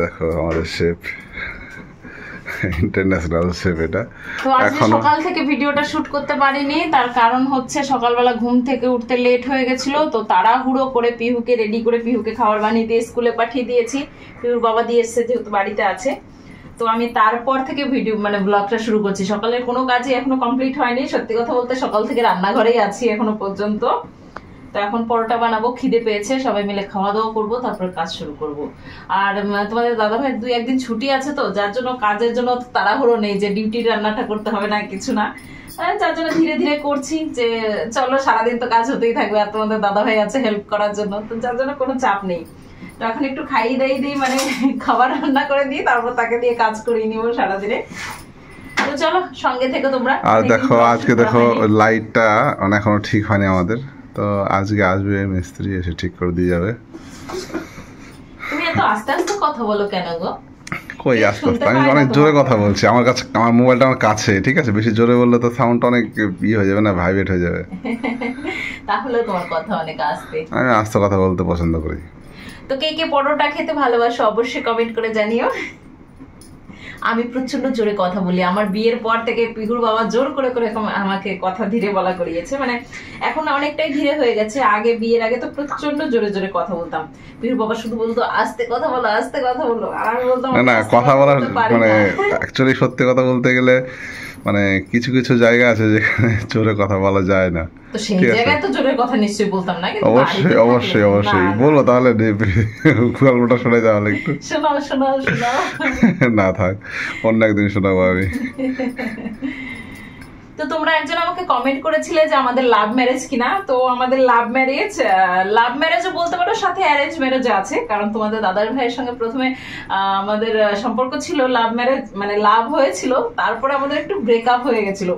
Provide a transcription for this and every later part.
দেখো আমাদের chef, international chef এটা। তো আজকে সকাল থেকে ভিডিওটা শুট করতে পারিনি, তার কারণ হচ্ছে সকালবেলা ঘুম থেকে উঠতে লেট হয়ে গেছিল। তো তাড়াহুড়ো করে পিহুকে রেডি করে পিহুকে খাবার বানিয়ে দিয়ে স্কুলে পাঠিয়ে দিয়েছি। পিহুর বাবা দিয়ে এসছে যেহেতু বাড়িতে আছে। তো আমি তারপর থেকে ভিডিও ব্লগটা শুরু করছি। সকালের কোনো কাজই এখনো কমপ্লিট হয়নি, সত্যি কথা বলতে সকাল থেকে রান্নাঘরেই আছি এখনো পর্যন্ত। তো এখন পরোটা বানাবো, খিদে পেয়েছে, সবাই মিলে খাওয়া দাওয়া করবো, তারপর কাজ শুরু করব। আর তোমাদের দাদা ভাই 2-1 দিন ছুটি আছে, তো যার জন্য কাজের জন্য তাড়াহুড়ো নেই যে ডিউটি রান্নাটা করতে হবে না, কিছু না। যার জন্য ধীরে ধীরে করছি, যে চলো সারাদিন তো কাজ হতেই থাকবে, আর তোমাদের দাদা ভাই আছে হেল্প করার জন্য, তো যার জন্য কোনো চাপ নেই। তো এখন একটু খাইয়ে দিই, খাবার রান্না করে দিই, তারপর তাকে দিয়ে কাজ করিয়ে নিবো সারাদিনে। তো চলো সঙ্গে থেকে তোমরা। আর দেখো আজকে দেখো লাইটটা এখনো ঠিক হয়নি আমাদের, তো আজকে আসবে মিস্ত্রি, এসে ঠিক করে দিয়ে যাবে। তুমি এত আস্তে আস্তে কথা বলো কেন গো? কই আস্তে আস্তে, আমি অনেক জোরে কথা বলছি। আমার কাছে, আমার মোবাইলটা আমার কাছে, ঠিক আছে? বেশি জোরে বললে তো সাউন্ডটা অনেক হয়ে যাবে না, ভাইব্রেট হয়ে যাবে। তাহলে তোমার কথা অনেক আস্তে। আমি আস্তে কথা বলতে পছন্দ করি। তো কে কে পরোটা খেতে ভালোবাসো অবশ্যই কমেন্ট করে জানিও। আমি প্রচন্ড জোরে কথা বলি, আমার বিয়ের পর থেকে পিহুর বাবা জোর করে করে আমাকে কথা ধীরে বলা করিয়েছে। এখন অনেকটাই ধীরে হয়ে গেছে। আগে বিয়ের আগে তো প্রচন্ড জোরে জোরে কথা বলতাম, পিহুর বাবা শুধু বলতো আস্তে কথা বলো, আস্তে কথা বলো, আর আমি বলতাম না কথা বলার অ্যাকচুয়ালি সত্যি কথা বলতে গেলে কিছু কিছু জায়গা আছে যেখানে জোরে কথা বলা যায় না, তো সেই জায়গায় তো জোরে কথা নিশ্চয়ই বলতাম না। অবশ্যই অবশ্যই অবশ্যই বলবো, তাহলে গল্পটা শোনাই, তাহলে একটু শোনাও না থাক, অন্য একদিন শোনাবো আমি। তো তোমরা একজন আমাকে কমেন্ট করেছিলে যে আমাদের লাভ ম্যারেজ কিনা। তো আমাদের লাভ ম্যারেজও বলতে পারো, সাথে অ্যারেঞ্জ ম্যারেজ আছে। কারণ তোমাদের দাদার ভাইয়ের সঙ্গে প্রথমে আমাদের সম্পর্ক ছিল লাভ ম্যারেজ, লাভ হয়েছিল, তারপরে আমাদের একটু ব্রেকআপ হয়ে গেছিল।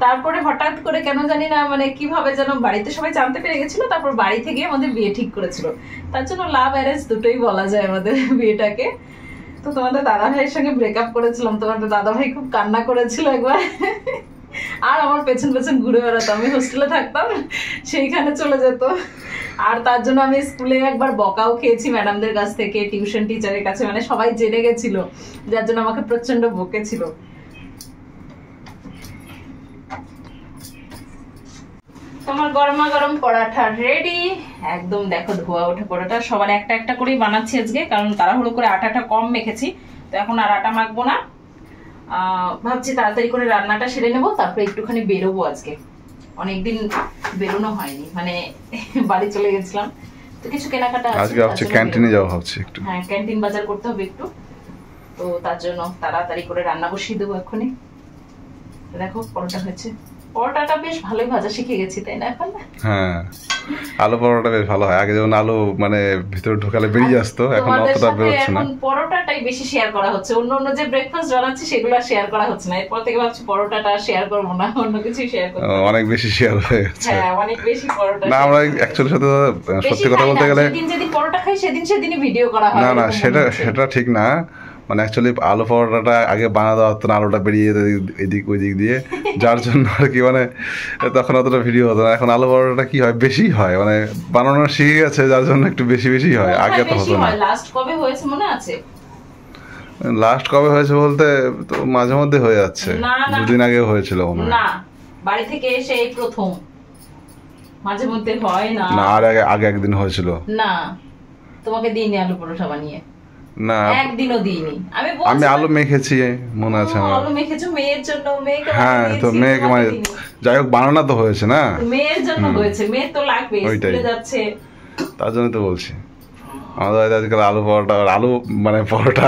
তারপরে হঠাৎ করে কেন জানি না কিভাবে যেন বাড়িতে সবাই জানতে পেরে গেছিল, তারপর বাড়ি থেকে আমাদের বিয়ে ঠিক করেছিল। তার জন্য লাভ অ্যারেঞ্জ দুটোই বলা যায় আমাদের বিয়েটাকে। তো তোমাদের দাদা ভাইয়ের সঙ্গে ব্রেকআপ করেছিলাম, তোমাদের দাদা ভাই খুব কান্না করেছিল একবার, আর আমার পেছন পেছন ঘুরে বেড়াতো। আমি হোস্টেলে থাকতাম, সেইখানে চলে যেত। আর তার জন্য আমি স্কুলে একবার বকাও খেয়েছি ম্যাডামদের কাছ থেকে, টিউশন টিচারের কাছে, সবাই জেনে গেছিল, যার জন্য আমাকে প্রচন্ড বকেছিল। তোমার গরমা গরম পরাঠা রেডি একদম। দেখো ধোয়া ওঠা পরাঠা, সবার একটা একটা করেই বানাচ্ছি আজকে, কারণ তাড়াহুড়ো করে আটাটা কম মেখেছি, তো এখন আর আটা মাখবো না। ভাবছি তাড়াতাড়ি করে রান্নাটা সেরে নেবো, তারপরে একটুখানি বেরোবো। আজকে অনেকদিন বেরোনো হয়নি, বাড়ি চলে গেছিলাম, তো কিছু কেনাকাটা আজকে ভাবছি ক্যান্টিনে যাবো, ভাবছি একটু। হ্যাঁ, ক্যান্টিন বাজার করতে হবে একটু, তো তার জন্য তাড়াতাড়ি করে রান্না বসিয়ে দেবো এক্ষুনি। দেখো পরোটা হয়েছে, পরোটাটা বেশ ভালোই ভাজা শিখে গেছি, তাই না? এখন হ্যাঁ, আলু পরোটা বেশ ভালো হয়। আগে যেমন আলু ভিতরে ঢোকালে বেরিয়ে আসতো, এখন অতটা বেরোচ্ছে না। এখন পরোটাটাই বেশি শেয়ার করা হচ্ছে, অন্য যে ব্রেকফাস্ট বানাচ্ছি সেগুলো শেয়ার করা হচ্ছে না। এরপর থেকে ভাবছি পরোটাটা শেয়ার করবো না, অন্য কিছু শেয়ার করবো। অনেক বেশি শেয়ার হয়ে গেছে। হ্যাঁ, অনেক বেশি পরোটা। না, আমরা অ্যাকচুয়ালি সত্যি কথা বলতে গেলে যেদিন পরোটা খাই সেদিনই ভিডিও করা হয়। না সেটা ঠিক না। অ্যাকচুয়ালি আলু পরোটাটা আগে বানাতে হতো না, আলুটা বেরিয়ে এদিক ওই দিক দিয়ে, যার জন্য আর কি তখন অতটা ভিডিও হতো না। এখন আলু পরোটাটা কি হয়, বেশি হয়, বানানো শিখে গেছে, যার জন্য একটু বেশি হয়, আগে তো হতো না। লাস্ট কবে হয়েছে মনে আছে? লাস্ট কবে হয়েছে বলতে তো মাঝে মধ্যে হয়ে যাচ্ছে, 2 দিন আগে হয়েছিল মনে হয়। না, বাড়ি থেকে এসে এই প্রথম। মাঝে মধ্যে হয় না? না, আর আগে একদিন হয়েছিল। না, তোমাকে দিইনি আলু পরোটা বানিয়ে, না একদিনও দিইনি। আমি আলু মেখেছি মনে আছে আমার। আলু মেখেছো মেয়ের জন্য? মেয়েকে হ্যাঁ, তো মেয়েকে যাই হোক বানানো তো হয়েছে না, মেয়ের জন্য হয়েছে, মেয়ের তো লাগবে, স্কুলে যাচ্ছে, তার জন্য তো বলছি। আমাদের বাড়িতে আজকাল আলু পরোটা, আলু পরোটা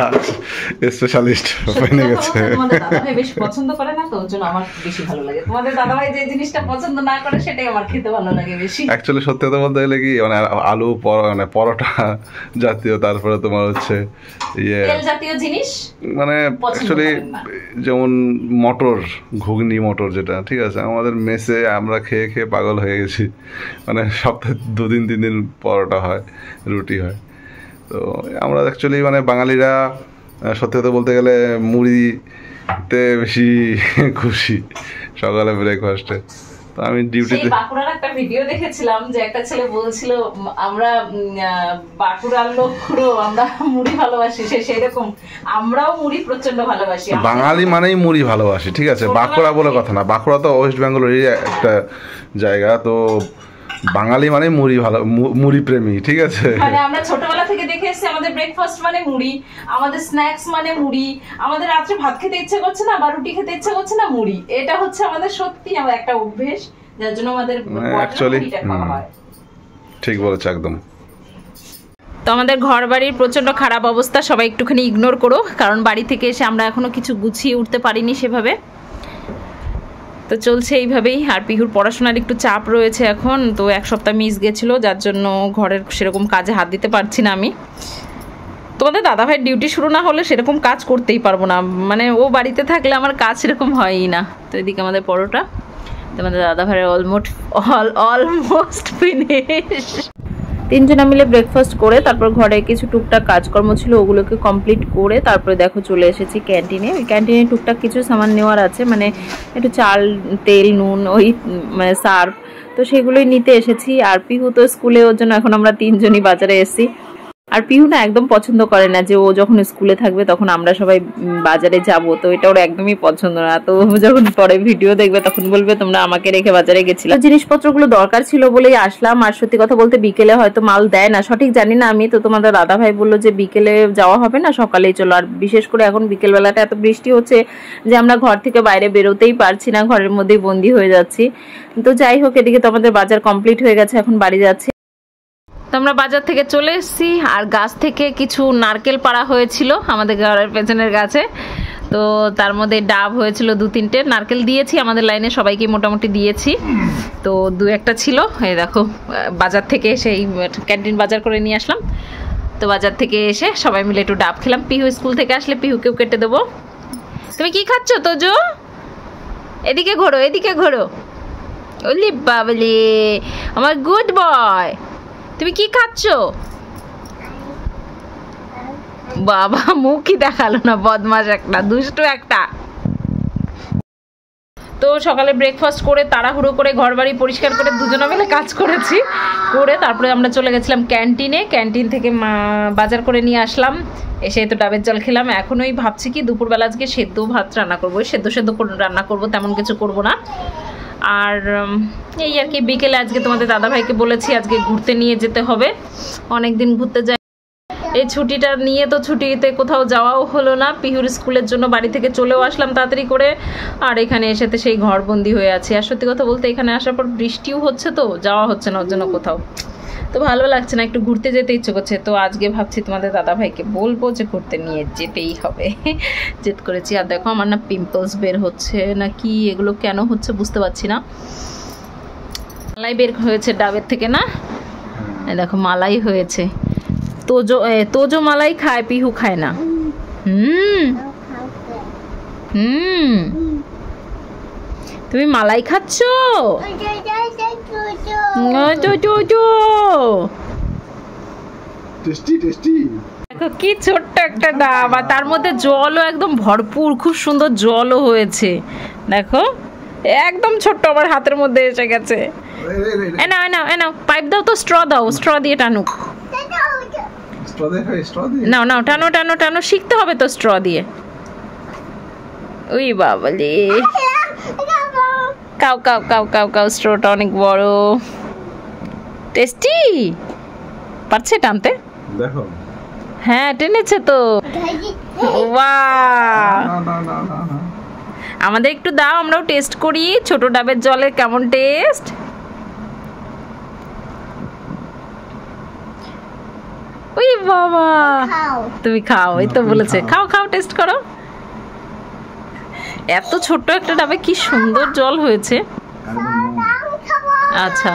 স্পেশালিস্ট বনে গেছে। তোমাদের দাদাভাই বেশ পছন্দ করে না, তো ওর জন্য আমার বেশি ভালো লাগে। তোমাদের দাদাভাই যে জিনিসটা পছন্দ না করে সেটাই আমার খেতে ভালো লাগে বেশি। অ্যাকচুয়ালি সত্যি কথা বলতে গেলে কি আলু পরোটা জাতীয়, তারপরে তোমার হচ্ছে তেল জাতীয় জিনিস, অ্যাকচুয়ালি যেমন মটর, ঘুগনি মটর, যেটা ঠিক আছে, আমাদের মেসে আমরা খেয়ে খেয়ে পাগল হয়ে গেছি। সপ্তাহে 2 দিন 3 দিন পরোটা হয়, রুটি হয়। তো আমরা অ্যাকচুয়ালি বাঙালিরা সত্যি কথা বলতে গেলে মুড়িতে বেশি খুশি সকালে ব্রেকফাস্টে। তো তো আমি ডিউটিতে বাঁকুড়ার একটা ভিডিও দেখেছিলাম যে একটা ছেলে বলছিল আমরা বাঁকুড়ার লোক পুরো আমরা মুড়ি ভালোবাসি, সেরকম আমরাও মুড়ি প্রচন্ড ভালোবাসি। বাঙালি মানেই মুড়ি ভালোবাসি, ঠিক আছে? বাঁকুড়া বলে কথা না, বাঁকুড়া তো ওয়েস্ট বেঙ্গলেরই একটা জায়গা। তো বাঙালি মানে মুড়ি প্রেমী, ঠিক আছে? মানে আমরা ছোটবেলা থেকে দেখে এসেছি আমাদের ব্রেকফাস্ট মানে মুড়ি, আমাদের স্ন্যাক্স মানে মুড়ি, আমাদের রাত্রে ভাত খেতে ইচ্ছে করছে না বা রুটি খেতে ইচ্ছে করছে না, মুড়ি। এটা হচ্ছে আমাদের সত্যি আমার একটা অভ্যেস, যার জন্য আমাদের অ্যাকচুয়ালি ঠিক বলেছ একদম। তো আমাদের ঘর বাড়ির প্রচন্ড খারাপ অবস্থা, সবাই একটুখানি ইগনোর করো, কারণ বাড়ি থেকে এসে আমরা এখনো কিছু গুছিয়ে উঠতে পারিনি সেভাবে। তো চলছে এইভাবেই। আর পিহুর পড়াশোনার একটু চাপ রয়েছে এখন, তো এক সপ্তাহ মিস গেছিলো, যার জন্য ঘরের সেরকম কাজে হাত দিতে পারছি না আমি। তোমাদের দাদাভাইয়ের ডিউটি শুরু না হলে সেরকম কাজ করতেই পারবো না, মানে ও বাড়িতে থাকলে আমার কাজ সেরকম হয়ই না। তো এদিকে আমাদের পরোটা, তোমাদের দাদাভাইয়ের অলমোস্ট ফিনিশ। তিনজনা মিলে ব্রেকফাস্ট করে তারপর ঘরে কিছু টুকটাক কাজকর্ম ছিল ওগুলোকে কমপ্লিট করে তারপরে দেখো চলে এসেছি ক্যান্টিনে। ওই ক্যান্টিনে টুকটাক কিছু সামান নেওয়ার আছে, মানে একটু চাল, তেল, নুন, ওই মানে সার্ফ, তো সেগুলোই নিতে এসেছি। আর পিহু তো স্কুলে, ওর জন্য এখন আমরা তিনজনই বাজারে এসেছি। আর পিহু না একদম পছন্দ করে না যে ও যখন স্কুলে থাকবে তখন আমরা সবাই বাজারে যাব, তো এটা ওর একদমই পছন্দ না। তো যখন পরে ভিডিও দেখবে তখন বলবে তোমরা আমাকে রেখে বাজারে গেছিলে। জিনিসপত্রগুলো দরকার ছিল বলেই আসলাম। আর সত্যি কথা বলতে বিকেলে হয়তো মাল দেয় না, সঠিক জানি না আমি। তো তোমাদের দাদা ভাই বললো যে বিকেলে যাওয়া হবে না, সকালেই চলো। আর বিশেষ করে এখন বিকেলবেলাটা এত বৃষ্টি হচ্ছে যে আমরা ঘর থেকে বাইরে বেরোতেই পারছি না, ঘরের মধ্যেই বন্দি হয়ে যাচ্ছি। তো যাই হোক, এদিকে তো আমাদের বাজার কমপ্লিট হয়ে গেছে, এখন বাড়ি যাচ্ছি। তো আমরা বাজার থেকে চলে এসেছি। আর গাছ থেকে কিছু নারকেল পাড়া হয়েছিল আমাদের ঘরের পেছনের গাছে, তো তার মধ্যে ডাব হয়েছিল 2-3টে। নারকেল দিয়েছি আমাদের লাইনে সবাইকে মোটামুটি দিয়েছি, তো 2-1টা ছিল। এই দেখো বাজার থেকে সেই ক্যান্টিন বাজার করে নিয়ে আসলাম। তো বাজার থেকে এসে সবাই মিলে একটু ডাব খেলাম। পিহু স্কুল থেকে আসলে পিহুকেও কেটে দেবো। তুমি কি খাচ্ছ তোজো? এদিকে ঘোরো, এদিকে ঘোরো। ওলি বাবলি আমার গুড বয়, তুমি কি খাচ্ছ? বাবা মুখই দেখালো না, বদমাস একটা, দুষ্টু একটা। তো সকালে ব্রেকফাস্ট করে তাড়াহুড়ো করে ঘর বাড়ি পরিষ্কার করে দুজনে মিলে কাজ করেছি, করে তারপরে আমরা চলে গেছিলাম ক্যান্টিনে। ক্যান্টিন থেকে বাজার করে নিয়ে আসলাম, এসে তো ডাবের জল খেলাম। এখনোই ভাবছি কি দুপুরবেলা আজকে সেদ্ধ ভাত রান্না করবো, সেদ্ধ রান্না করবো, তেমন কিছু করবো না। আর এই আর কি, বিকেলে আজকে তোমাদের দাদাভাইকে বলেছি আজকে ঘুরতে নিয়ে যেতে হবে, অনেকদিন ঘুরতে যাই। এই ছুটিটা নিয়ে তো ছুটিতে কোথাও যাওয়াও হলো না, পিহুর স্কুলের জন্য বাড়ি থেকে চলেও আসলাম তাড়াতাড়ি করে। আর এখানে এসেতে সেই ঘরবন্দি হয়ে আছি। আর সত্যি কথা বলতে এখানে আসার পর বৃষ্টিও হচ্ছে, তো যাওয়া হচ্ছে না ওর জন্য কোথাও, তো ভালো লাগছে না, একটু ঘুরতে যেতে ইচ্ছে করছে। তো আজকে ভাবছি তোমাদের দাদাভাইকে বলবো যে ঘুরতে নিয়ে যেতেই হবে, জেদ করেছি। আর দেখো আমার না পিম্পলস বের হচ্ছে না কি, এগুলো কেন হচ্ছে বুঝতে পারছি না। মালাই বের হয়েছে ডাবের থেকে না, দেখো মালাই হয়েছে। তোজো মালাই খায়, পিহু খায় না। তুমি মালাই খাচ্ছ? দেখো কি ছোট্ট একটা ডাব, আর তার মধ্যে জলও একদম ভরপুর, খুব সুন্দর জলও হয়েছে। দেখো একদম ছোট্ট, আমার হাতের মধ্যে এসে গেছে। এনাও এনাও এনাও, পাইপ দাও তো, স্ট্র দাও, স্ট্র দিয়ে টানুক। নাও নাও, টানো টানো টানো, শিখতে হবে তো স্ট্র দিয়ে। ওই বাবালে, কাউ কাউ কাউ কাউ কাউ, স্ট্রটা অনেক বড়, টেস্টি। পারছে টানতে? দেখো, হ্যাঁ টেনেছে তো। বাহ, আমাদের একটু দাও, আমরাও টেস্ট করি ছোট ডাবের জলের কেমন টেস্ট। ওই বাবা, তুমি খাও, এই তো বলেছে খাও খাও, টেস্ট করো। এত ছোট্ট একটা ডাবে কি সুন্দর জল হয়েছে। আচ্ছা,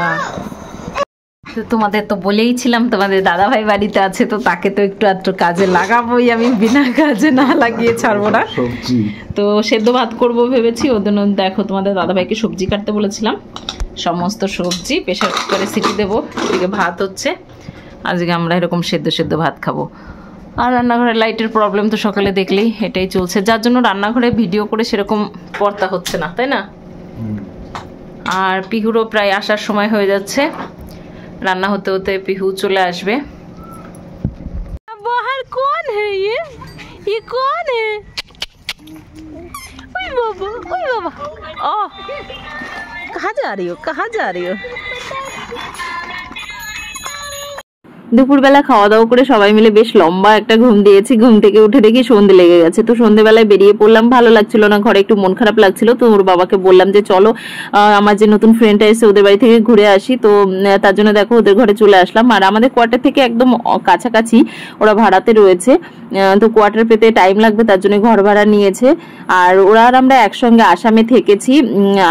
তোমাদের তো বলেইছিলাম তোমাদের দাদাভাই বাড়িতে আছে, তো তাকে তো একটু আধটু কাজে লাগাবোই, আমি বিনা কাজে না লাগিয়ে ছাড়বো না। তো সেদ্ধ ভাত করবো ভেবেছি, ওদের দেখো তোমাদের দাদাভাইকে সবজি কাটতে বলেছিলাম, সমস্ত সবজি প্রেশার কুকারে সিটি দেবো। এদিকে ভাত হচ্ছে, আজকে আমরা এরকম সেদ্ধ সেদ্ধ ভাত খাবো। আর রান্নাঘরে লাইটের প্রবলেম তো সকালে দেখলেই, এটাই চলছে, যার জন্য রান্নাঘরে ভিডিও করে সেরকম পড়তা হচ্ছে না, তাই না? আর পিহুরও প্রায় আসার সময় হয়ে যাচ্ছে, রান্না হতে হতে পিহু চলে আসবে। বাহার কোন হে ये कौन है? ओए बाबा ओह कहाँ जा रही हो? দুপুরবেলা খাওয়া দাওয়া করে সবাই মিলে বেশ লম্বা একটা ঘুম দিয়েছি। ঘুম থেকে উঠে দেখি সন্ধে লেগে গেছে। তো সন্ধেবেলায় বেরিয়ে পড়লাম, ভালো লাগছিল না, ঘরে একটু মন খারাপ লাগছিল। তো ওর বাবাকে বললাম যে চলো আমার যে নতুন ফ্রেন্ডটা এসে ওদের বাড়ি থেকে ঘুরে আসি। তো তার জন্য দেখো ওদের ঘরে চলে আসলাম। আর আমাদের কোয়ার্টার থেকে একদম কাছাকাছি ওরা ভাড়াতে রয়েছে, তো কোয়ার্টার পেতে টাইম লাগবে, তার জন্য ঘর ভাড়া নিয়েছে। আর ওরা আর আমরা একসঙ্গে আসামে থেকেছি।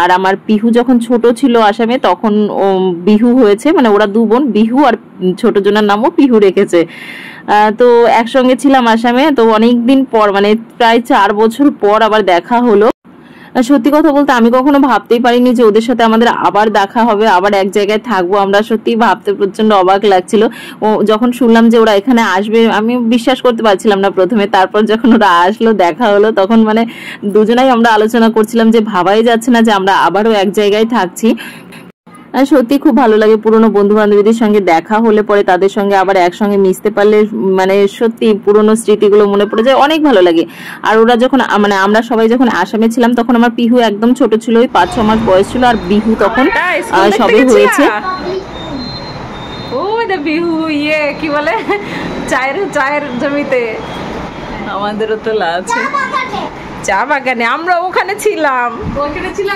আর আমার পিহু যখন ছোট ছিল আসামে, তখন বিহু হয়েছে, মানে ওরা দু বোন, বিহু আর ছোট জনের নামও পিহু রেখেছে। তো একসঙ্গে ছিলাম আসামে। তো অনেকদিন পর, মানে প্রায় 4 বছর পর আবার দেখা হলো। সত্যি কথা বলতে আমি কখনো ভাবতেই পারিনি যে ওদের সাথে আমাদের আবার দেখা হবে, আবার এক জায়গায় থাকবো। আমরা সত্যি ভাবতে প্রচন্ড অবাক লাগছিল। ও যখন শুনলাম যে ওরা এখানে আসবে, আমি বিশ্বাস করতে পারছিলাম না প্রথমে। তারপর যখন ওরা আসলো, দেখা হলো, তখন মানে দুজনাই আমরা আলোচনা করছিলাম যে ভাবাই যাচ্ছে না যে আমরা আবারও এক জায়গায় থাকছি। সত্যি খুব ভালো লাগে পুরনো বন্ধু বান্ধবীদের সঙ্গে দেখা হলে পরে তাদের সঙ্গে আবার একসঙ্গে মিশতে পারলে, মানে সত্যি পুরনো স্মৃতিগুলো মনে পড়ে যায়, অনেক ভালো লাগে। আর ওরা যখন, মানে আমরা সবাই যখন আসামে ছিলাম, তখন আমার পিহু একদম ছোট ছিল, ওই 5-6 মাস বয়স ছিল, আর বিহু তখন সবে হয়েছে। ও বিহু কি বলে, চায়ের জমিতে আমাদেরও তোলা আছে, চা বাগানে। আমরা ওখানে ছিলাম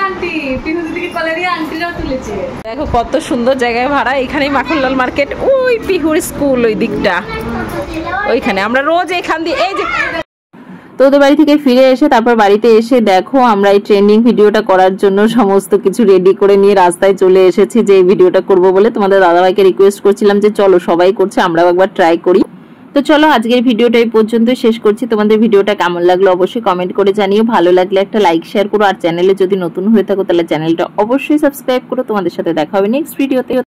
আন্টি, পিহু দিদিকে কলেরিয়া আন্টিরাও তুলেছে। দেখো কত সুন্দর জায়গায় ভাড়া, এখানেই মাখনলাল মার্কেট, ওই পিহুর স্কুল ওই দিকটা, ওইখানে আমরা রোজ এখান দিয়ে এই যে। তো ওদের বাড়ি থেকে ফিরে এসে তারপর বাড়িতে এসে দেখো আমরা এই ট্রেন্ডিং ভিডিওটা করার জন্য সমস্ত কিছু রেডি করে নিয়ে রাস্তায় চলে এসেছি, যে এই ভিডিওটা করব বলে। তোমাদের দাদাভাইকে রিকোয়েস্ট করছিলাম যে চলো, সবাই করছে, আমরাও একবার ট্রাই করি। তো চলো আজকের ভিডিওটা এই পর্যন্ত শেষ করছি। তোমাদের ভিডিওটা কেমন লাগলো অবশ্যই কমেন্ট করে জানিও। ভালো লাগলে একটা লাইক শেয়ার করো, আর চ্যানেলে যদি নতুন হয়ে থাকো তাহলে চ্যানেলটা অবশ্যই সাবস্ক্রাইব করো। তোমাদের সাথে দেখা হবে নেক্সট ভিডিওতে।